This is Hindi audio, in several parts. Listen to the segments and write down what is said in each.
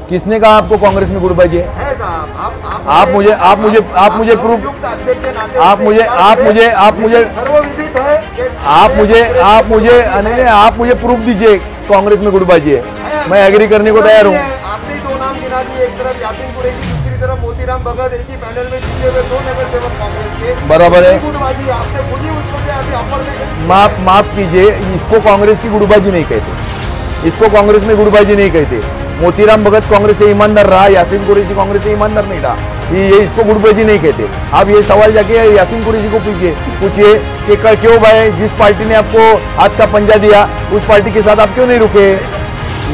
किसने कहा आपको कांग्रेस में गुटबाजी है? साहब, आप मुझे प्रूफ, आप मुझे प्रूफ दीजिए कांग्रेस में गुटबाजी है, मैं एग्री करने को तैयार हूँ। आपने 2 नाम गिना दिए, एक तरफ यासीन कुरैशी, दूसरी तरफ मोतीराम भगत, एक ही पैनल में जीते हुए 2 नगर सेवक कांग्रेस के। बराबर है, गुटबाजी आपने खुद ही उसको क्या अभी अफर्मेशन। माफ कीजिए, इसको कांग्रेस की गुटबाजी नहीं कहते, इसको कांग्रेस में गुटबाजी नहीं कहते। मोतीराम भगत कांग्रेस से ईमानदार रहा, यासीन कुरैशी कांग्रेस से ईमानदार नहीं रहा, ये इसको गुटबाजी नहीं कहते। आप ये सवाल जाके यासीन कुरैशी को पूछिए कि क्यों भाई, जिस पार्टी ने आपको हाथ का पंजा दिया उस पार्टी के साथ आप क्यों नहीं रुके।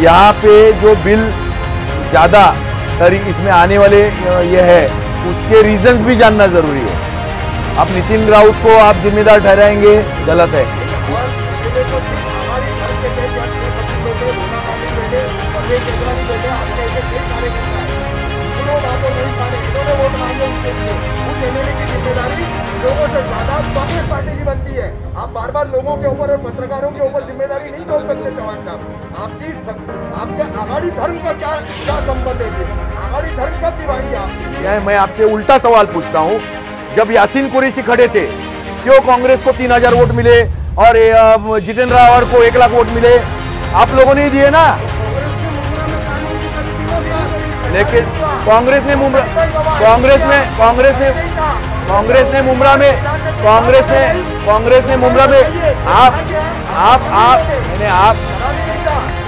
यहाँ पे जो बिल ज़्यादा इसमें आने वाले ये है, उसके रीजंस भी जानना जरूरी है। आप नितिन राउत को आप जिम्मेदार ठहराएंगे, गलत है। लोगों से ज्यादा कांग्रेस पार्टी की बनती है। आप बार बार लोगों के ऊपर और पत्रकारों के ऊपर जिम्मेदारी नहीं तोड़ सकते चौहान साहब। आपके आघाड़ी धर्म का क्या संबंध है? आघाड़ी धर्म कब निभाएंगे आप? मैं आपसे उल्टा सवाल पूछता हूँ, जब यासीन कुरैशी खड़े थे, क्यों कांग्रेस को 3000 वोट मिले और जितेंद्र रावत को 1 लाख वोट मिले? आप लोगों ने दिए ना। लेकिन कांग्रेस ने मुमरा में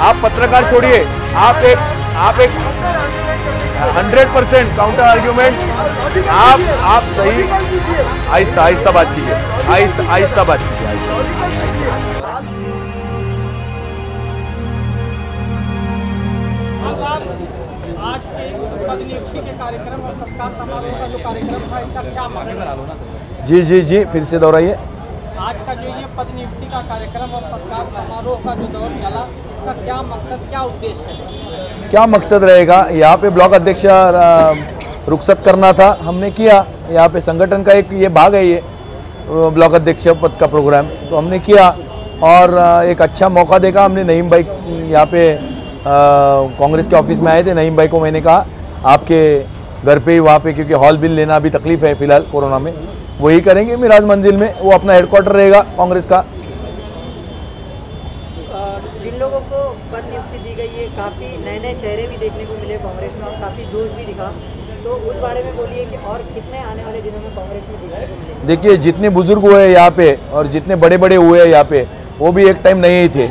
आप पत्रकार छोड़िए, आप एक 100% काउंटर आर्ग्यूमेंट, आप सही, आहिस्ता बात कीजिए, आहिस्ता बात कीजिए। आज के पद नियुक्ति के कार्यक्रम और सत्कार समारोह का जो कार्यक्रम था, इसका क्या मकसद? जी फिर से दोहराइए। आज का जो ये पद नियुक्ति का कार्यक्रम और सत्कार समारोह का जो दौर चला, इसका क्या मकसद, क्या उद्देश्य है? क्या मकसद रहेगा? यहाँ पे ब्लॉक अध्यक्ष रुखसत करना था, हमने किया। यहाँ पे संगठन का एक ये भाग है, ये ब्लॉक अध्यक्ष पद का प्रोग्राम, तो हमने किया और एक अच्छा मौका देखा हमने। नईम भाई यहाँ पे कांग्रेस के ऑफिस में आए थे, नईम भाई को मैंने कहा आपके घर पे ही वहाँ पे, क्योंकि हॉल बिल लेना अभी तकलीफ है फिलहाल कोरोना में, वही करेंगे मिराज मंजिल में, वो अपना हेडक्वार्टर रहेगा कांग्रेस का। जिन लोगों को पद नियुक्ति दी गई है, काफ़ी नए चेहरे भी देखने को मिले कांग्रेस में और काफ़ी जोश भी दिखा, तो उस बारे में बोलिए कि और कितने आने वाले दिनों में कांग्रेस में देखने को मिले? देखिए, जितने बुजुर्ग हुए यहाँ पे और जितने बड़े बड़े हुए यहाँ पे, वो भी एक टाइम नए ही थे,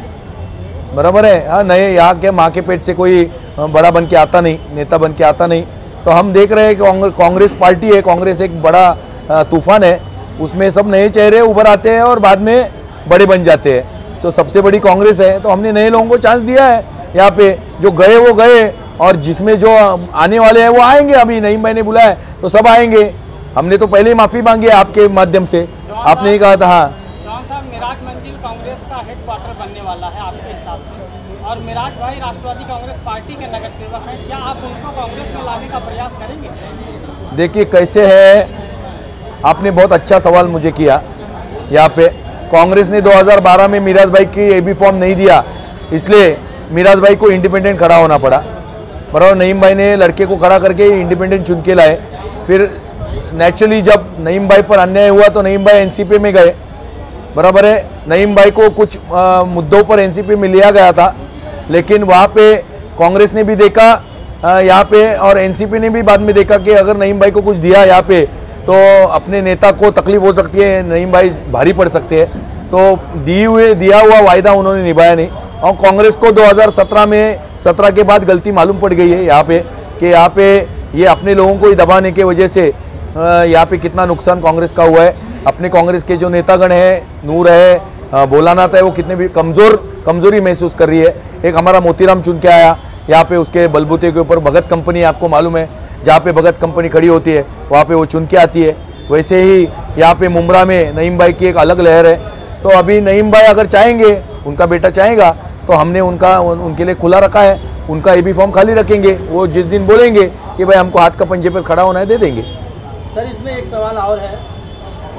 बराबर है। हाँ, नए यहाँ के माँ के पेट से कोई बड़ा बन के आता नहीं, नेता बन के आता नहीं। तो हम देख रहे हैं कि कांग्रेस पार्टी है, कांग्रेस एक बड़ा तूफान है, उसमें सब नए चेहरे उभर आते हैं और बाद में बड़े बन जाते हैं। तो सबसे बड़ी कांग्रेस है, तो हमने नए लोगों को चांस दिया है यहाँ पे। जो गए वो गए, और जिसमें जो आने वाले हैं वो आएंगे। अभी नईम भाई ने बुलाया तो सब आएंगे। हमने तो पहले ही माफ़ी मांगी है आपके माध्यम से, आपने ही कहा था। हाँ, चौहान साहब, मिराज मंजिल कांग्रेस का हेडक्वार्टर बनने वाला है आपके हिसाब से, और मिराज भाई राष्ट्रवादी कांग्रेस पार्टी के नगर सेवक हैं, क्या आप उनको कांग्रेस में लाने का प्रयास करेंगे? देखिए कैसे है, आपने बहुत अच्छा सवाल मुझे किया। यहाँ पे कांग्रेस ने 2012 में मिराज भाई की एबी फॉर्म नहीं दिया, इसलिए मिराज भाई को इंडिपेंडेंट खड़ा होना पड़ा, बराबर। नईम भाई ने लड़के को खड़ा करके इंडिपेंडेंट चुन के लाए। फिर नेचुरली जब नईम भाई पर अन्याय हुआ तो नईम भाई एनसीपी में गए, बराबर है। नईम भाई को कुछ मुद्दों पर एनसीपी में लिया गया था, लेकिन वहाँ पे कांग्रेस ने भी देखा यहाँ पे, और एनसीपी ने भी बाद में देखा कि अगर नईम भाई को कुछ दिया यहाँ पे तो अपने नेता को तकलीफ हो सकती है, नईम भाई भारी पड़ सकते हैं। तो दिया हुआ वायदा उन्होंने निभाया नहीं, और कांग्रेस को 2017 के बाद गलती मालूम पड़ गई है यहाँ पे, कि यहाँ पे ये अपने लोगों को ही दबाने की वजह से यहाँ पे कितना नुकसान कांग्रेस का हुआ है। अपने कांग्रेस के जो नेतागण हैं, नूर है, भोलानाथ है, वो कितने भी कमजोरी महसूस कर रही है। एक हमारा मोतीराम चुन के आया यहाँ पे, उसके बलबूते के ऊपर भगत कंपनी, आपको मालूम है, जहाँ पे भगत कंपनी खड़ी होती है वहाँ पे वो चुन के आती है। वैसे ही यहाँ पे मुमरा में नईम भाई की एक अलग लहर है। तो अभी नईम भाई अगर चाहेंगे, उनका बेटा चाहेगा, तो हमने उनके लिए खुला रखा है, उनका एबी फॉर्म खाली रखेंगे। वो जिस दिन बोलेंगे कि भाई हमको हाथ का पंजे पर खड़ा होना है, दे देंगे। सर, इसमें एक सवाल और है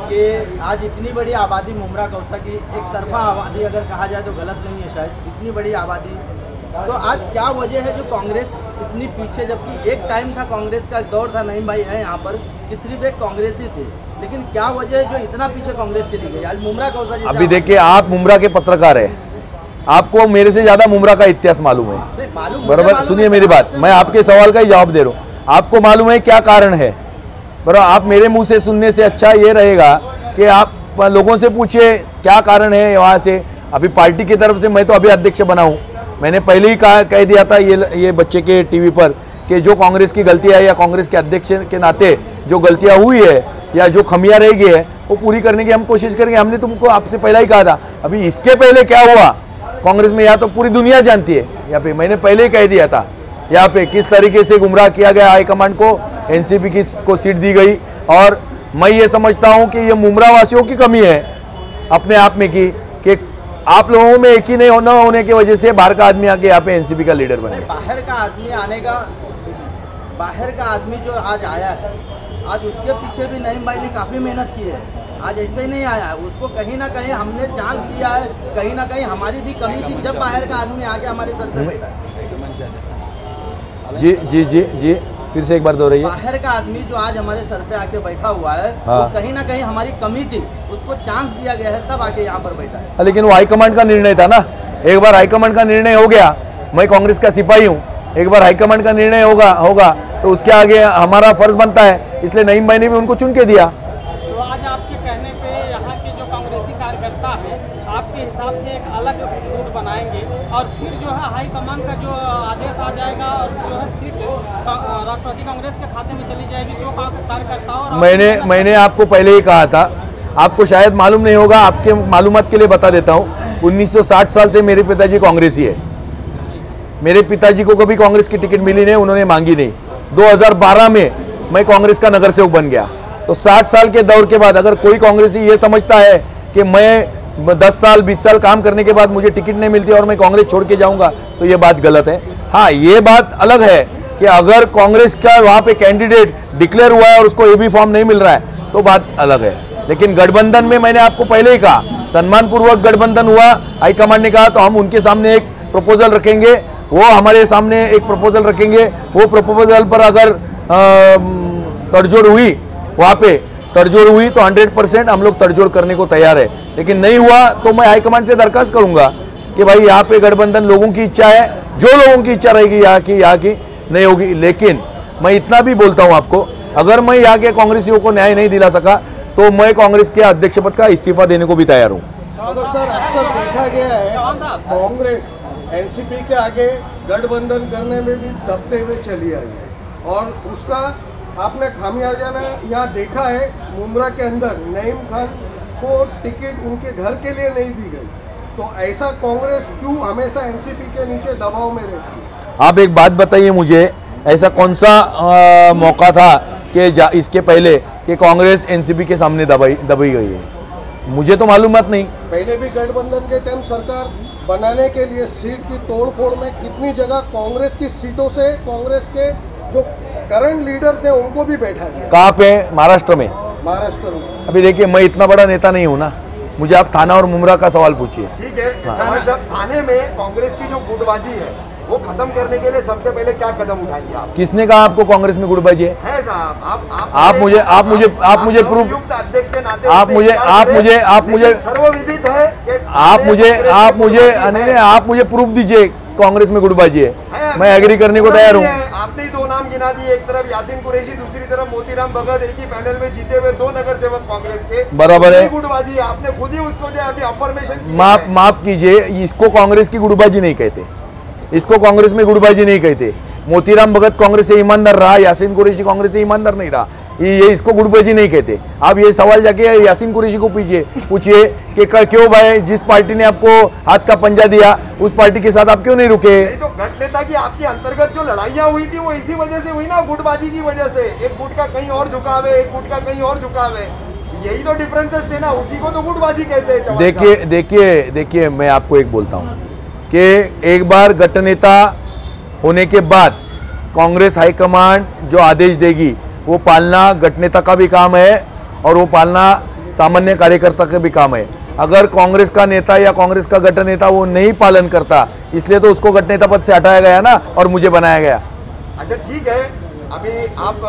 कि आज इतनी बड़ी आबादी मुमरा कौसा की, एक तरफा आबादी अगर कहा जाए तो गलत नहीं है शायद, इतनी बड़ी आबादी तो आज क्या वजह है जो कांग्रेस इतनी पीछे, जबकि एक टाइम था कांग्रेस का दौर था, नईम भाई है यहाँ पर, कि सिर्फ एक कांग्रेस ही थे, लेकिन क्या वजह है जो इतना पीछे कांग्रेस चली गई? आज मुमरा कौसा जी, अभी देखिए आप मुमरा के पत्रकार है, आपको मेरे से ज्यादा मुमरा का इतिहास मालूम है, बराबर? सुनिए मेरी बात, मैं आपके सवाल का ही जवाब दे रहा हूँ। आपको मालूम है क्या कारण है, बराबर? आप मेरे मुंह से सुनने से अच्छा ये रहेगा कि आप लोगों से पूछिए क्या कारण है वहाँ से। अभी पार्टी की तरफ से मैं तो अभी अध्यक्ष बना हूँ, मैंने पहले ही कह दिया था ये बच्चे के टीवी पर कि जो कांग्रेस की गलतियाँ है या कांग्रेस के अध्यक्ष के नाते जो गलतियाँ हुई है या जो खमियाँ रह गई है वो पूरी करने की हम कोशिश करेंगे। हमने तुमको आपसे पहले ही कहा था। अभी इसके पहले क्या हुआ कांग्रेस में, या तो पूरी दुनिया जानती है, यहाँ पे मैंने पहले ही कह दिया था यहाँ पे किस तरीके से गुमराह किया गया हाईकमांड को, एनसीपी को सीट दी गई। और मैं ये समझता हूँ कि ये मुमरा वासियों की कमी है अपने आप में कि आप लोगों में एक ही नहीं होने की वजह से बाहर का आदमी आके यहाँ पे एनसीपी का लीडर बन गया। बाहर का आदमी आने का, बाहर का आदमी जो आज आया है, आज उसके पीछे भी नईम भाई ने काफ़ी मेहनत की है। आज ऐसे ही नहीं आया है, उसको कहीं ना कहीं हमने चांस दिया है, कहीं ना कहीं हमारी भी कमी थी जब बाहर का आदमी आके हमारे सर पे बैठा है। जी जी जी जी, फिर से एक बार दोहराइए। बाहर का आदमी जो आज हमारे सर पे आके बैठा हुआ है, हाँ। तो कहीं ना कहीं हमारी कमी थी, उसको चांस दिया गया है तब आके यहाँ पर बैठा है। लेकिन वो हाईकमांड का निर्णय था ना, एक बार हाईकमांड का निर्णय हो गया, मैं कांग्रेस का सिपाही हूँ, एक बार हाईकमांड का निर्णय होगा तो उसके आगे हमारा फर्ज बनता है, इसलिए नईम भाई ने भी उनको चुन के दिया। तो आज आपके कहने पे यहाँ के जो कांग्रेसी कार्यकर्ता है आपके हिसाब से एक अलग रूट बनाएंगे और फिर जो है हाईकमान का जो आदेश आ जाएगा और जो है सीट राष्ट्रवादी कांग्रेस के खाते में चली जाएगी जो कार्यकर्ता। और मैंने आपको पहले ही कहा था, आपको शायद मालूम नहीं होगा, आपके मालूमात के लिए बता देता हूँ, 1960 साल से मेरे पिताजी कांग्रेसी है। मेरे पिताजी को कभी कांग्रेस की टिकट मिली नहीं, उन्होंने मांगी नहीं। 2012 में मैं कांग्रेस का नगर सेवक बन गया। तो 60 साल के दौर के बाद अगर कोई कांग्रेसी ये समझता है कि मैं 10 साल 20 साल काम करने के बाद मुझे टिकट नहीं मिलती और मैं कांग्रेस छोड़ के जाऊंगा, तो ये बात गलत है। हाँ, ये बात अलग है कि अगर कांग्रेस का वहाँ पे कैंडिडेट डिक्लेयर हुआ है और उसको एबी फॉर्म नहीं मिल रहा है तो बात अलग है। लेकिन गठबंधन में मैंने आपको पहले ही कहा, सम्मानपूर्वक गठबंधन हुआ, हाईकमांड ने कहा तो हम उनके सामने एक प्रपोजल रखेंगे, वो हमारे सामने एक प्रपोजल रखेंगे। वो प्रपोजल पर अगर तड़जोड़ हुई, वहाँ पे तड़जोड़ हुई तो 100% हम लोग तड़जोड़ करने को तैयार है। लेकिन नहीं हुआ तो मैं हाईकमांड से दरखास्त करूंगा कि भाई यहाँ पे गठबंधन लोगों की इच्छा है, जो लोगों की इच्छा रहेगी यहाँ की नहीं होगी। लेकिन मैं इतना भी बोलता हूँ आपको, अगर मैं यहाँ के कांग्रेसियों को न्याय नहीं दिला सका तो मैं कांग्रेस के अध्यक्ष पद का इस्तीफा देने को भी तैयार हूँ। तो सर अक्सर देखा गया है कांग्रेस एनसीपी के आगे गठबंधन करने में भी दबते हुए चली आई है और उसका आपने खामियाजा यहाँ देखा है। मुमरा के अंदर नईम खान को टिकट उनके घर के लिए नहीं दी गई, तो ऐसा कांग्रेस क्यों हमेशा एनसीपी के नीचे दबाव में रहती है? आप एक बात बताइए मुझे, ऐसा कौन सा मौका था कि इसके पहले कि कांग्रेस एनसीपी के सामने दबाई गई है? मुझे तो मालूमात नहीं। पहले भी गठबंधन के टाइम सरकार बनाने के लिए सीट की तोड़फोड़ में कितनी जगह कांग्रेस की सीटों से कांग्रेस के जो करंट लीडर थे उनको भी बैठा दिया। कहाँ पे? महाराष्ट्र में। महाराष्ट्र में। अभी देखिए, मैं इतना बड़ा नेता नहीं हूँ ना, मुझे आप थाना और मुमरा का सवाल पूछिए। ठीक है, जब थाने में कांग्रेस की जो गुटबाजी है वो खत्म करने के लिए सबसे पहले क्या कदम उठाएंगे आप? किसने कहा आपको कांग्रेस में गुटबाजी है? है साहब, आप मुझे सर्वविदित है कि आप मुझे प्रूफ दीजिए कांग्रेस में गुटबाजी है, मैं एग्री करने को तैयार हूँ। आपने दो नाम गिना दिए, एक तरफ यासीन कुरैशी, दूसरी तरफ मोतीराम भगत, एक ही पैनल में जीते हुए 2 नगर सेवक कांग्रेस के। बराबर है, गुटबाजी आपने खुद ही उसको जो अभी अफर्मेशन। माफ कीजिए, इसको कांग्रेस की गुटबाजी नहीं कहते, इसको कांग्रेस में गुटबाजी नहीं कहते। मोतीराम भगत कांग्रेस से ईमानदार रहा, यासीन कुरैशी कांग्रेस से ईमानदार नहीं रहा, ये इसको गुटबाजी नहीं कहते। आप ये सवाल जाके यासीन कुरैशी को पूछिए कि क्यों भाई, जिस पार्टी ने आपको हाथ का पंजा दिया उस पार्टी के साथ आप क्यों नहीं रुके? तो गठ नेता की आपकी अंतर्गत जो लड़ाइयाँ हुई थी वो इसी वजह से हुई ना, गुटबाजी की वजह से। एक गुट का कहीं और झुकाव है, एक गुट का कहीं और झुकाव है, यही तो डिफरेंसेस थे ना, उसी को तो गुटबाजी कहते हैं। देखिए मैं आपको एक बोलता हूँ कि एक बार गठ नेता होने के बाद कांग्रेस हाईकमांड जो आदेश देगी वो पालना गठ नेता का भी काम है और वो पालना सामान्य कार्यकर्ता का भी काम है। अगर कांग्रेस का नेता या कांग्रेस का गठ नेता वो नहीं पालन करता इसलिए तो उसको गट नेता पद से हटाया गया ना और मुझे बनाया गया। अच्छा ठीक है, अभी आप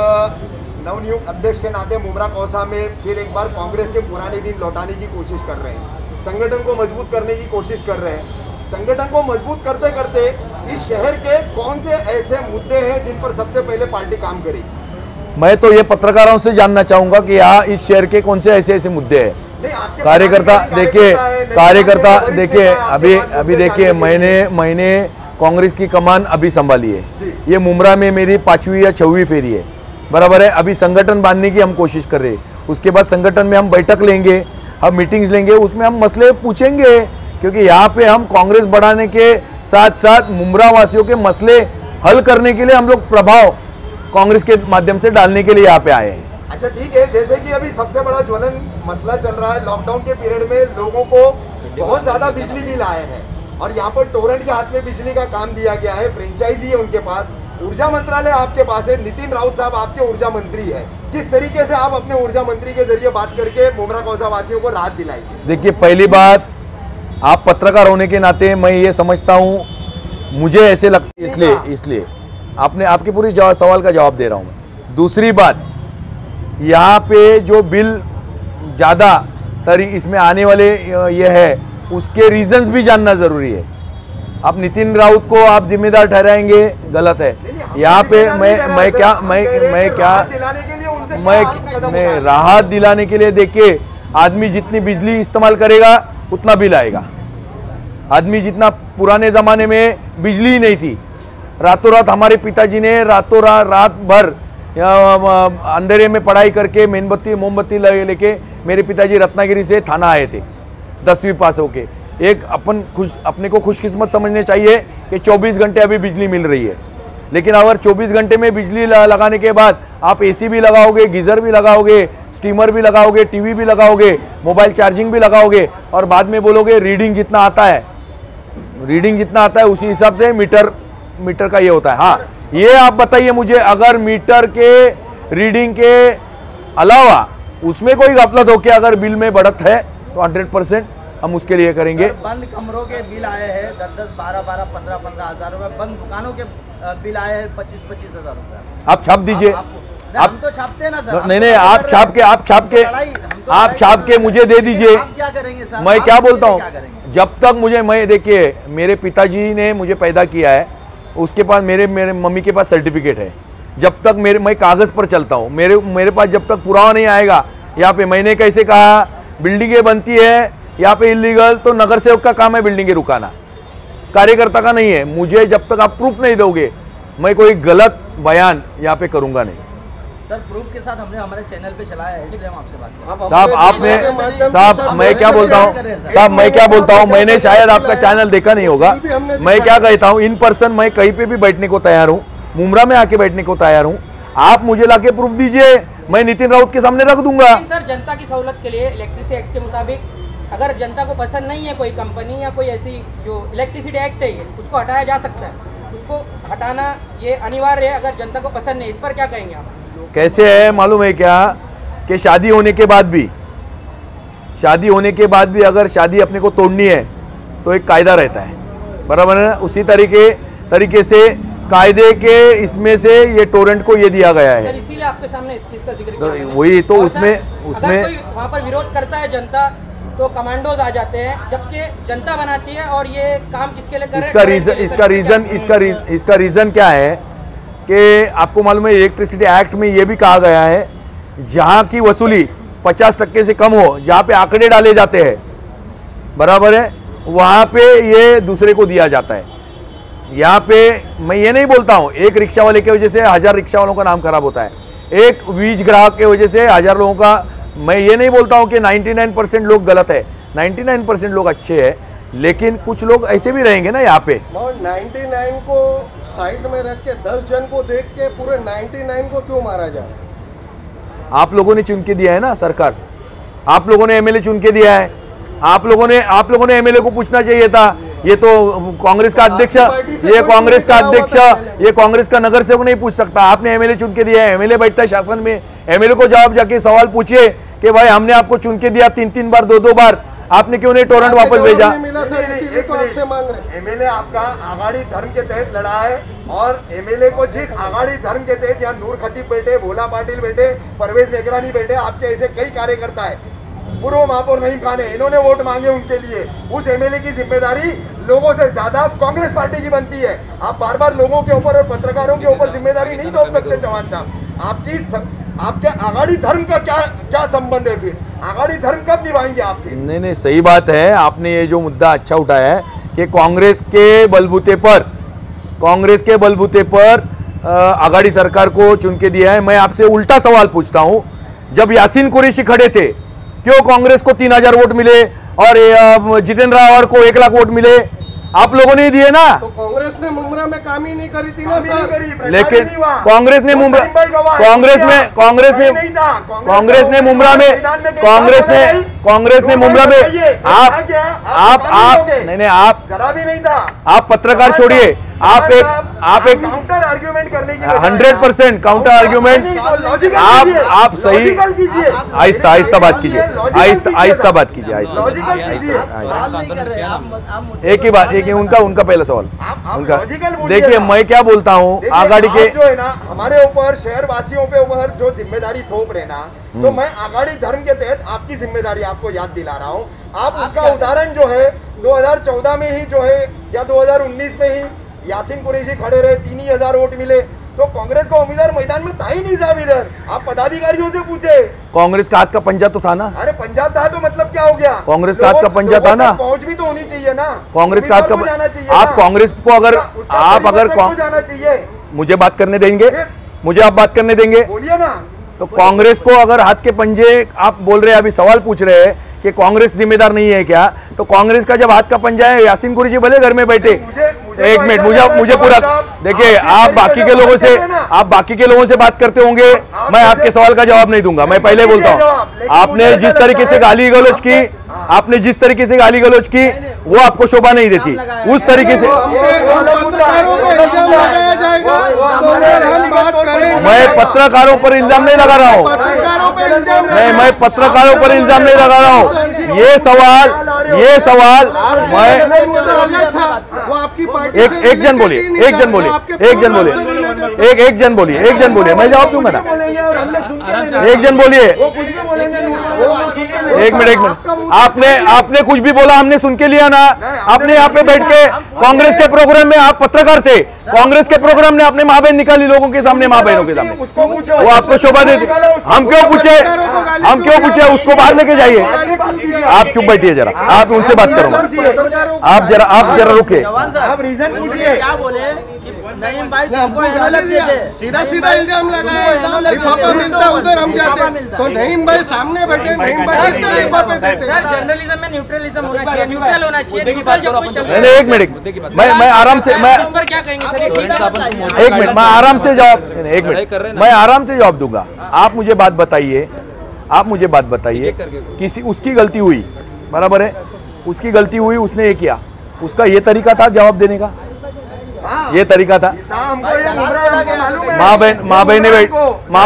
नवनियुक्त अध्यक्ष के नाते मुमरा कौसा में फिर एक बार कांग्रेस के पुराने दिन लौटाने की कोशिश कर रहे हैं, संगठन को मजबूत करने की कोशिश कर रहे हैं। संगठन को मजबूत करते करते इस शहर के कौन से ऐसे मुद्दे हैं जिन पर सबसे पहले पार्टी काम करेगी? मैं तो ये पत्रकारों से जानना चाहूंगा कि यहाँ इस शहर के कौन से ऐसे ऐसे मुद्दे हैं। कार्यकर्ता देखिए, कार्यकर्ता देखिए, अभी देखिए, मैंने कांग्रेस की कमान अभी संभाली है। ये मुमरा में मेरी 5वीं या 6वीं फेरी है, बराबर है। अभी संगठन बांधने की हम कोशिश कर रहे हैं। उसके बाद संगठन में हम बैठक लेंगे, हम मीटिंग्स लेंगे, उसमें हम मसले पूछेंगे, क्योंकि यहाँ पे हम कांग्रेस बढ़ाने के साथ साथ मुमरा वासियों के मसले हल करने के लिए हम लोग प्रभाव कांग्रेस के माध्यम से डालने के लिए यहाँ पे आए हैं। अच्छा ठीक है, जैसे कि अभी सबसे बड़ा ज्वलन मसला चल रहा है, लॉकडाउन के पीरियड में लोगों को बहुत ज्यादा बिजली बिल आए हैं और यहाँ पर टोरेंट के हाथ में बिजली का काम दिया गया है, फ्रेंचाइजी है उनके पास, ऊर्जा मंत्रालय आपके पास है, नितिन राउत साहब आपके ऊर्जा मंत्री है। किस तरीके से आप अपने ऊर्जा मंत्री के जरिए बात करके मुमरा कौसा वासियों को राहत दिलाएंगे? देखिए, पहली बात, आप पत्रकार होने के नाते मैं ये समझता हूँ, मुझे ऐसे लगता है, इसलिए आपके पूरी सवाल का जवाब दे रहा हूँ मैं। दूसरी बात, यहाँ पे जो बिल ज़्यादा इसमें आने वाले ये है, उसके रीजंस भी जानना ज़रूरी है। आप नितिन राउत को आप जिम्मेदार ठहराएंगे, गलत है। यहाँ पे मैं राहत दिलाने के लिए, देखिए, आदमी जितनी बिजली इस्तेमाल करेगा उतना बिल आएगा। आदमी जितना, पुराने ज़माने में बिजली ही नहीं थी, रातों रात हमारे पिताजी ने रातों रात भर अंधेरे में पढ़ाई करके मेणबत्ती मोमबत्ती लेके मेरे पिताजी रत्नागिरी से थाना आए थे 10वीं पास होके। एक अपने को खुशकिस्मत समझने चाहिए कि 24 घंटे अभी बिजली मिल रही है। लेकिन अगर 24 घंटे में बिजली लगाने के बाद आप एसी भी लगाओगे, गीज़र भी लगाओगे, स्टीमर भी लगाओगे, टीवी भी लगाओगे, मोबाइल चार्जिंग भी लगाओगे और बाद में बोलोगे रीडिंग जितना आता है उसी हिसाब से मीटर का ये होता है। हाँ, ये आप बताइए मुझे, अगर मीटर के रीडिंग के अलावा उसमें कोई गफलत हो के अगर बिल में बढ़त है तो 100% हम उसके लिए करेंगे। बंद कमरों के बिल आए हैं 10-10, 12-12, 15-15 हज़ार रुपए, बंद दुकानों के बिल आए हैं 25-25 हज़ार रुपए। आप छाप दीजिए। हम तो छापते हैं ना सर। नहीं, आप छाप के मुझे दे दीजिए। आप क्या करेंगे सर? मैं क्या बोलता हूँ, जब तक मैं देखिए, मेरे पिताजी ने मुझे पैदा किया है, उसके पास मेरे मम्मी के पास सर्टिफिकेट है। जब तक मैं कागज़ पर चलता हूँ, मेरे पास जब तक पुरावा नहीं आएगा, यहाँ पे मैंने कैसे कहा बिल्डिंगें बनती है यहाँ पे इलीगल, तो नगर सेवक का काम है बिल्डिंगें रुकाना, कार्यकर्ता का नहीं है। मुझे जब तक आप प्रूफ नहीं दोगे, मैं कोई गलत बयान यहाँ पे करूँगा नहीं। सर, प्रूफ के साथ हमने हमारे चैनल पे चलाया है, इसलिए हम आपसे बात कर रहे हैं। साहब मैं क्या बोलता हूँ, मैंने शायद आपका चैनल देखा नहीं होगा। मैं क्या कहता हूँ, इन पर्सन मैं कहीं पे भी बैठने को तैयार हूँ, मुमरा में आके बैठने को तैयार हूँ। आप मुझे लाके प्रूफ दीजिए, मैं नितिन राउत के सामने रख दूंगा। सर, जनता की सहूलत के लिए इलेक्ट्रिसिटी एक्ट के मुताबिक अगर जनता को पसंद नहीं है कोई कंपनी या कोई ऐसी जो इलेक्ट्रिसिटी एक्ट है उसको हटाया जा सकता है, उसको हटाना ये अनिवार्य है अगर जनता को पसंद नहीं। इस पर क्या कहेंगे आप? कैसे है मालूम है क्या, कि शादी होने के बाद भी अगर शादी अपने को तोड़नी है तो एक कायदा रहता है, बराबर है ना? उसी तरीके से कायदे के इसमें से ये टोरेंट को ये दिया गया है। इसीलिए आपके सामने इस चीज का जिक्र किया। वही तो उसमें वहाँ पर विरोध करता है जनता तो कमांडोज आ जाते हैं, जबकि जनता बनाती है। और ये काम किसके लिए कर रहे हैं? इसका रीजन क्या है कि आपको मालूम है इलेक्ट्रिसिटी एक्ट में ये भी कहा गया है, जहाँ की वसूली 50% से कम हो, जहाँ पे आंकड़े डाले जाते हैं, बराबर है, वहाँ पे ये दूसरे को दिया जाता है। यहाँ पे मैं ये नहीं बोलता हूँ एक रिक्शा वाले की वजह से 1000 रिक्शा वालों का नाम खराब होता है, एक वीज ग्राहक की वजह से 1000 लोगों का। मैं ये नहीं बोलता हूँ कि 99% लोग गलत है, 99% लोग अच्छे हैं, लेकिन कुछ लोग ऐसे भी रहेंगे ना यहाँ पे। 99 को साइड में रख के 10 जन को देख के पूरे 99 को क्यों मारा जा रहा है? आप लोगों ने चुन के दिया है ना सरकार, आप लोगों ने एमएलए चुन के दिया है, आप लोगों ने एमएलए को पूछना चाहिए था। ये तो कांग्रेस का अध्यक्ष, ये कांग्रेस का नगर सेवक नहीं पूछ सकता। आपने एमएलए चुन के दिया है, एमएलए बैठता है शासन में, एमएलए को जवाब जाके सवाल पूछिए कि भाई हमने आपको चुन के दिया 3-3 बार 2-2 बार, आपने क्यों नहीं टोरेंट वापस भेजा? मिला सर, इसीलिए तो आपसे मांग रहे हैं। एमएलए आपका आघाड़ी धर्म के तहत लड़ा है और एमएलए को जिस आघाड़ी धर्म के तहत यहाँ नूर खतीब बैठे, भोला पाटिल बैठे, परवेज मेघरानी बैठे, आपके ऐसे कई कार्यकर्ता है, पूर्व महापौर नईम खान है, इन्होंने वोट मांगे उनके लिए। उस एमएलए की जिम्मेदारी लोगों से ज्यादा कांग्रेस पार्टी की बनती है। आप बार बार लोगों के ऊपर और पत्रकारों के ऊपर जिम्मेदारी नहीं थोप सकते चौहान साहब। आपके आघाड़ी धर्म का क्या संबंध है? फिर आघाड़ी धर्म कब निभाएंगे आपके? नहीं, सही बात है। आपने ये जो मुद्दा अच्छा उठाया है कि कांग्रेस के बलबूते पर आघाड़ी सरकार को चुन के दिया है। मैं आपसे उल्टा सवाल पूछता हूं, जब यासीन कुरैशी खड़े थे, क्यों कांग्रेस को 3000 वोट मिले और जितेंद्र आव्हाड को 1 लाख वोट मिले? आप लोगों ने दिए ना। तो कांग्रेस ने मुमरा में काम ही नहीं करी थी ना सर। लेकिन कांग्रेस ने मुमरा में आप जरा भी नहीं था। आप पत्रकार छोड़िए, आप एक काउंटर आर्ग्यूमेंट करने की 100% काउंटर आर्ग्यूमेंट। आप सही आहिस्ता बात कीजिए, आहिस्ता बात कीजिए, एक ही बात, उनका पहला सवाल उनका। देखिए मैं क्या बोलता हूँ, आघाड़ी के जो है ना हमारे ऊपर, शहर वासियों पे ऊपर जो जिम्मेदारी थोप रहे ना, तो मैं आघाड़ी धर्म के तहत आपकी जिम्मेदारी आपको याद दिला रहा हूँ। आप उसका उदाहरण जो है 2014 में ही जो है या 2019 में ही यासीन कुरैशी खड़े रहे, 3000 वोट मिले, तो कांग्रेस का उम्मीदवार मैदान में था ही नहीं साहब। इधर आप पदाधिकारियों से पूछे, कांग्रेस का हाथ का पंजा तो था ना। अरे पंजाब था तो मतलब क्या हो गया? कांग्रेस का हाथ का पंजा था ना। पहुंच भी तो होनी चाहिए ना। कांग्रेस का हाथ का जाना चाहिए। आप कांग्रेस को अगर जाना चाहिए। मुझे बात करने देंगे, मुझे आप बात करने देंगे? बोलिए ना। तो कांग्रेस को अगर हाथ के पंजे, आप बोल रहे हैं, अभी सवाल पूछ रहे हैं कि कांग्रेस जिम्मेदार नहीं है क्या, तो कांग्रेस का जब हाथ का पंजा है, यासीन कुरैशी भले घर में बैठे। एक मिनट, मुझे पूरा देखिए, आप बाकी के लोगों से बात करते होंगे, मैं आपके सवाल का जवाब नहीं दूंगा। मैं पहले बोलता हूं, आपने जिस तरीके से गाली गलौज की, वो आपको शोभा नहीं देती। उस तरीके से मैं पत्रकारों पर इल्जाम नहीं लगा रहा हूं, मैं पत्रकारों पर इल्जाम नहीं लगा रहा हूं। ये सवाल मैं एक जन बोलिए, मैं जवाब दूंगा ना। एक जन बोलिए, एक मिनट। आपने कुछ भी बोला, हमने सुन के लिया ना। आपने यहाँ पे बैठ के कांग्रेस के प्रोग्राम में, आप पत्रकार थे, कांग्रेस के प्रोग्राम में आपने माँ बहन निकाली लोगों के सामने, माँ बहनों के सामने, वो आपको शोभा देती। हम क्यों पूछे? उसको बाहर लेके जाइए। आप चुप बैठिए जरा, आप उनसे बात करो। आप जरा रुके। क्या बोले कि नईम भाई तुमको एनोलग देते, सीधा इल्जाम लगाया, लिफाफा मिलता उधर हम जाते, तो नईम भाई सामने बैठे, नईम भाई लिफाफे देते। जर्नलिज्म में न्यूट्रलिज्म होना चाहिए, न्यूट्रल होना चाहिए। नहीं, एक मिनट, मैं आराम से, क्या कहेंगे सर? एक मिनट, मैं आराम से जवाब दूंगा। आप मुझे बात बताइए, किसी उसकी गलती हुई, बराबर है, उसकी गलती हुई, उसने ये किया, उसका ये तरीका था जवाब देने का, ये तरीका था। माँ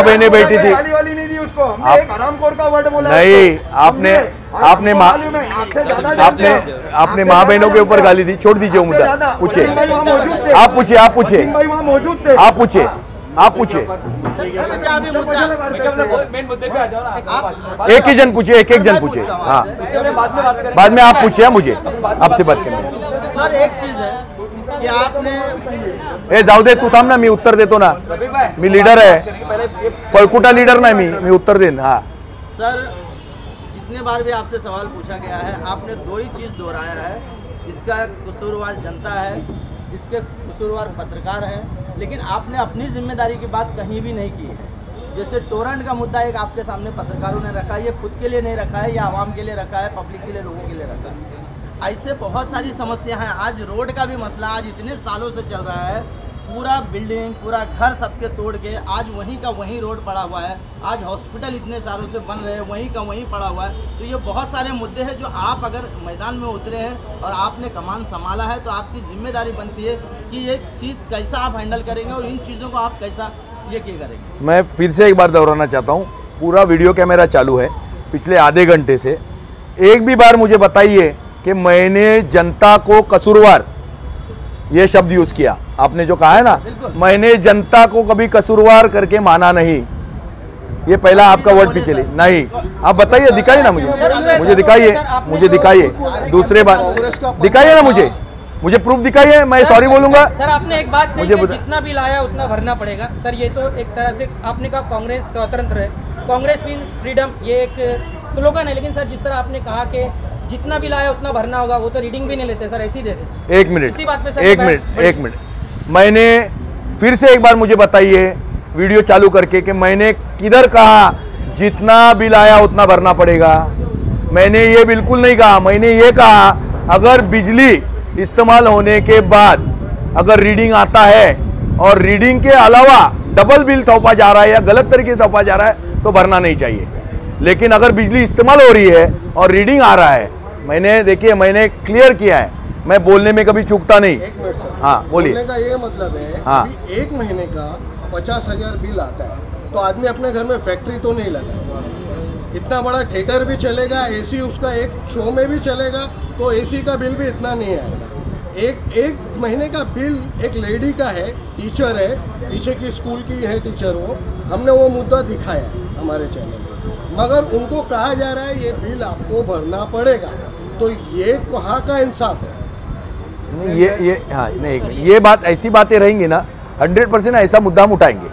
बहने बैठी थी। नहीं, आपने माँ बहनों के ऊपर गाली दी। छोड़ दीजिए वो मुद्दा, पूछिए, आप पूछिए। मेन मुद्दे पे आ जाओ ना। एक जन पूछे। हाँ, बाद में आप पूछिए, मुझे आपसे बात करनी है। सर एक चीज है कि आपने जाऊ दे, तू थांब ना, मी उत्तर देतो ना। मी लीडर आहे, पळकुटा लीडर नाही मी उत्तर देन। हाँ सर, जितने बार भी आपसे सवाल पूछा गया है, आपने दो ही चीज़ दोहराया है, इसका कसूरवार जनता है, इसके कसूरवार पत्रकार हैं, लेकिन आपने अपनी जिम्मेदारी की बात कहीं भी नहीं की है। जैसे टोरेंट का मुद्दा एक आपके सामने पत्रकारों ने रखा है, ये खुद के लिए नहीं रखा है, या आवाम के लिए रखा है, पब्लिक के लिए, लोगों के लिए रखा है। ऐसे बहुत सारी समस्या हैं। आज रोड का भी मसला आज इतने सालों से चल रहा है, पूरा बिल्डिंग, पूरा घर सबके तोड़ के आज वहीं का वहीं रोड पड़ा हुआ है। आज हॉस्पिटल इतने सालों से बन रहे हैं, वहीं का वहीं पड़ा हुआ है। तो ये बहुत सारे मुद्दे हैं जो आप अगर मैदान में उतरे हैं और आपने कमान संभाला है, तो आपकी जिम्मेदारी बनती है कि ये चीज़ कैसा आप हैंडल करेंगे और इन चीज़ों को आप कैसा ये क्या करेंगे। मैं फिर से एक बार दोहराना चाहता हूँ, पूरा वीडियो कैमरा चालू है पिछले आधे घंटे से। एक भी बार मुझे बताइए कि मैंने जनता को कसूरवार ये शब्द यूज किया। आपने जो कहा है ना, मैंने जनता को कभी कसूरवार करके माना नहीं। ये पहला आपका वर्ड पीछे ले नहीं। आप बताइए, दिखाइए ना मुझे दिखाइए। दूसरे बात दिखाइए ना मुझे प्रूफ दिखाइए, मैं सॉरी बोलूंगा। सर आपने एक बात कही कि जितना बिल आया उतना भरना पड़ेगा। सर ये तो एक तरह से आपने कहा कांग्रेस स्वतंत्र है, कांग्रेस मीन फ्रीडम, ये एक स्लोगन है। लेकिन सर जिस तरह आपने कहा कि जितना बिल आया उतना भरना होगा, वो तो रीडिंग भी नहीं लेते सर, ऐसे ही देते। एक मिनट, इसी बात पे सर एक मिनट मैंने फिर से एक बार मुझे बताइए वीडियो चालू करके कि मैंने किधर कहा जितना बिल आया उतना भरना पड़ेगा। मैंने ये बिल्कुल नहीं कहा। मैंने ये कहा अगर बिजली इस्तेमाल होने के बाद अगर रीडिंग आता है और रीडिंग के अलावा डबल बिल थोपा जा रहा है या गलत तरीके से थोपा जा रहा है तो भरना नहीं चाहिए। लेकिन अगर बिजली इस्तेमाल हो रही है और रीडिंग आ रहा है, मैंने क्लियर किया है, मैं बोलने में कभी चूकता नहीं। हाँ बोलिए। बोलने का ये मतलब है हाँ। कि एक महीने का 50,000 बिल आता है तो आदमी अपने घर में फैक्ट्री तो नहीं लगाएगा। इतना बड़ा थिएटर भी चलेगा, एसी उसका एक शो में भी चलेगा तो एसी का बिल भी इतना नहीं आएगा। एक महीने का बिल एक लेडी का है, टीचर है, पीछे की स्कूल की है टीचर, वो हमने वो मुद्दा दिखाया है हमारे चैनल में, मगर उनको कहा जा रहा है ये बिल आपको भरना पड़ेगा। तो ये कहाँ का इंसाफ है? नहीं ये हाँ नहीं, ये बात ऐसी बातें रहेंगी ना 100% ऐसा मुद्दा हम उठाएंगे।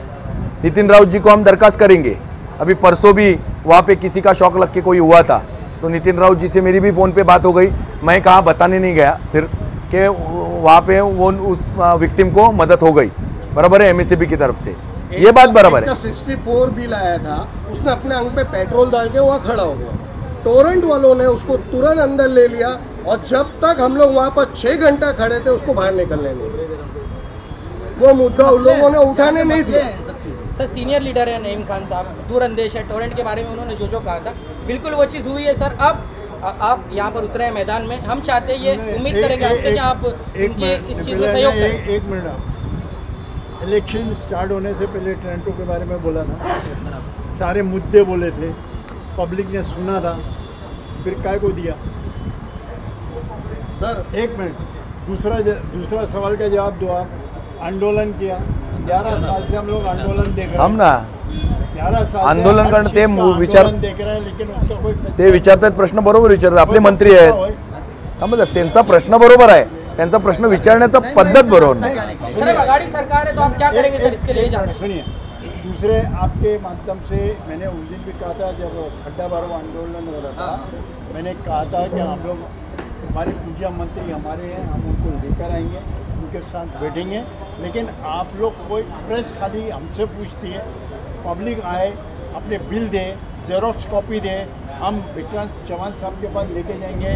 नितिन राउत जी को हम दरखास्त करेंगे। अभी परसों भी वहाँ पे किसी का शौक लग के कोई हुआ था तो नितिन राउत जी से मेरी भी फ़ोन पे बात हो गई। मैं कहाँ बताने नहीं गया, सिर्फ कि वहाँ पे वो उस विक्टिम को मदद हो गई। बराबर है, एमएससीबी की तरफ से ये बात बराबर है। 64 बिल आया था, उसने अपने अंग पे पेट्रोल डाल के वहाँ खड़ा हो गया। टोरेंट वालों ने उसको तुरंत अंदर ले लिया और जब तक हम लोग वहाँ पर 6 घंटा खड़े थे उसको बाहर निकलने नहीं दिया। वो मुद्दा उन लोगों ने उठाने नहीं दिया। सर सीनियर लीडर है नईम खान साहब, दूरअंदेश है, टोरेंट के बारे में उन्होंने जो कहा था बिल्कुल वो चीज़ हुई है। सर अब आप यहाँ पर उतरे हैं मैदान में, हम चाहते हैं ये उम्मीद करेंगे आपसे कि आप उनके इस चीज़ में सहयोग करें। एक मिनट, इलेक्शन स्टार्ट होने से पहले टोरंटो के बारे में बोला था, सारे मुद्दे बोले थे, पब्लिक ने सुना था, फिर काय को दिया? सर एक मिनट, दूसरा सवाल का जवाब दो आप। आंदोलन किया 11 साल से हम लोग आंदोलन देख रहे हैं। हम ना 11 साल आंदोलन करते विचार देख रहे हैं, लेकिन उसका कोई ते विचारतात, प्रश्न बरोबर विचारतात, आपले मंत्री आहेत, समजा त्यांचा प्रश्न बरोबर आहे, त्यांचा प्रश्न विचारण्याचा पद्धत बरोबर नाही। सर आघाड़ी सरकार है तो आप क्या करेंगे सर इसके लिए? सुनिए, दूसरे आपके माध्यम से मैंने उस दिन भी कहा था जब खड्डा भरो आंदोलन हो रहा था, मैंने कहा था कि हम लोग, हमारे ऊर्जा मंत्री हमारे हैं, हम उनको लेकर आएंगे, उनके साथ बैठेंगे। लेकिन आप लोग कोई प्रेस खाली हमसे पूछती है, पब्लिक आए अपने बिल दे, जेरोक्स कॉपी दे, हम विक्रांत चौहान साहब के पास लेके जाएंगे,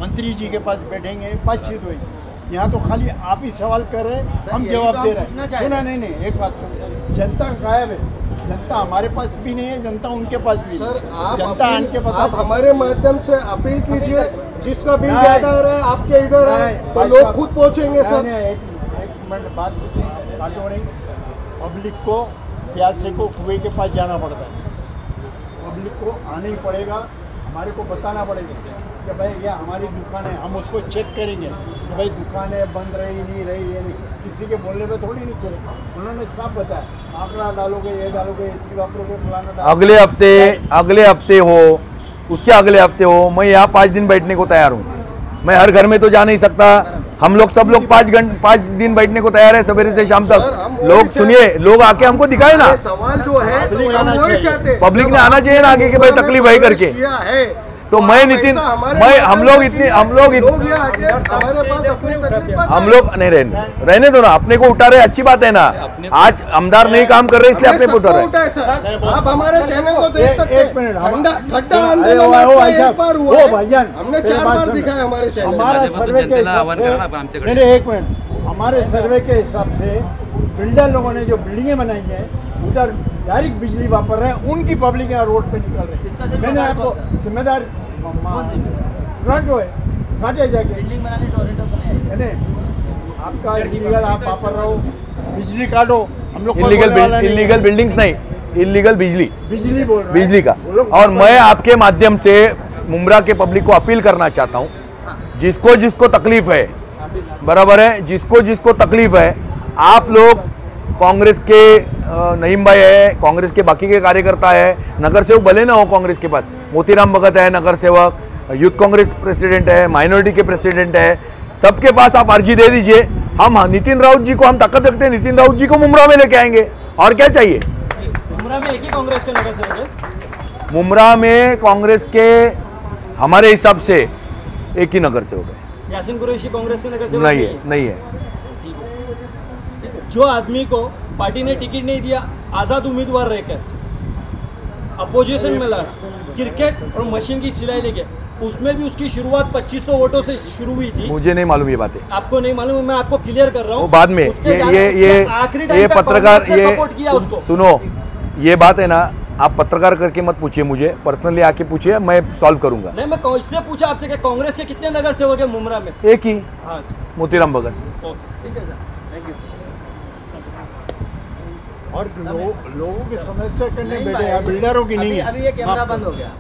मंत्री जी के पास बैठेंगे, बातचीत होगी। यहाँ तो खाली आप ही सवाल कर रहे हैं, हम जवाब दे रहे हैं। सुना नहीं, एक बात सुनो, जनता गायब है, जनता हमारे पास भी नहीं है, जनता उनके पास भी। सर जनता उनके पास, आप हमारे माध्यम से अपील कीजिए, जिसका बिल ज्यादा आ रहा है आपके इधर है तो लोग खुद पहुँचेंगे। सर एक मिनट बात काटो नहीं, पब्लिक को प्यासे को कुएं के पास जाना पड़ता है, पब्लिक को आना ही पड़ेगा, हमारे को बताना पड़ेगा कि भाई ये हमारी दुकान है, हम उसको चेक करेंगे कि भाई दुकान है बंद रही नहीं रही, ये नहीं, किसी के बोलने पे थोड़ी नहीं चलेगा। उन्होंने साफ बताया, आंकड़ा डालोगे, ये डालोगे, एसी वापरोगे, फलाना डालोगे। अगले हफ्ते हो, उसके अगले हफ्ते हो, मैं यहाँ 5 दिन बैठने को तैयार हूँ। मैं हर घर में तो जा नहीं सकता, हम लोग सब लोग 5 दिन बैठने को तैयार है, सवेरे से शाम तक। लोग सुनिए, लोग आके हमको दिखाए ना, सवाल जो है पब्लिक ने आना चाहिए ना आगे कि भाई तकलीफ है करके। तो मैं नितिन, हम लोग नहीं रहने दो ना, अपने को उठा रहे, अच्छी बात है ना। आज आमदार नहीं काम कर रहे इसलिए अपने को उठा रहे। आप हमारे चैनल को देख सकते हैं, खड्डा आंदोलन एक बार हुआ है, हमने 4 बार दिखाया हमारे चैनल। हमारा सर्वे के हिसाब से, एक मिनट, हमारे सर्वे के हिसाब से बिल्डर लोगों ने जो बिल्डिंगें बनाई हैं उधर डायरेक्ट बिजली वापर रहे हैं, उनकी पब्लिक यहाँ रोड पे निकल रही है। मैंने आपको जिम्मेदार फ्रंट हो काटे जाके बिल्डिंग बनाने टोरंटो को नहीं, आपका इलीगल आप वापर रहो, बिजली काटो, हम लोग इलीगल बिल्डिंग्स नहीं, इलीगल बिजली बोल रहे हैं, बिजली का। और मैं आपके माध्यम से मुमरा के पब्लिक को अपील करना चाहता हूँ, जिसको जिसको तकलीफ है, बराबर है, जिसको जिसको तकलीफ है, आप लोग कांग्रेस के नईम भाई है, कांग्रेस के बाकी के कार्यकर्ता है, नगर सेवक भले ना हो कांग्रेस के पास, मोतीराम भगत है नगर सेवक, यूथ कांग्रेस प्रेसिडेंट है, माइनॉरिटी के प्रेसिडेंट है, सबके पास आप अर्जी दे दीजिए। हम नितिन राउत जी को हम ताकत रखते हैं, नितिन राउत जी को मुमरा में लेके आएंगे, और क्या चाहिए। मुमरा में एक ही कांग्रेस के नगर सेवक है, मुमरा में कांग्रेस के हमारे हिसाब से एक ही नगर सेवक है। यासीन कुरैशी कांग्रेस के नगर सेवक नहीं है, नहीं है। जो आदमी को पार्टी ने टिकट नहीं दिया, आज़ाद उम्मीदवार रहकर अपोजिशन में लड़ा, क्रिकेट और मशीन की सिलाई लेके, उसमें भी उसकी शुरुआत 2500 वोटों से शुरू हुई थी। मुझे नहीं मालूम ये बातें, आपको नहीं मालूम, मैं आपको क्लियर कर रहा हूँ। बाद में ये पत्रकार, ये सुनो, ये बात है ना, आप पत्रकार करके मत पूछिए मुझे, पर्सनली आके पूछिए, मैं सॉल्व करूंगा। नहीं, मैं इसलिए पूछा आपसे कि कांग्रेस के कितने नगर सेवक है मुमरा में? एक ही, मोतीराम भगत। ठीक है सर, थैंक यू। और लोगों की समस्या करने बैठे, बिल्डरों की नहीं है। अभी ये कैमरा बंद हो गया।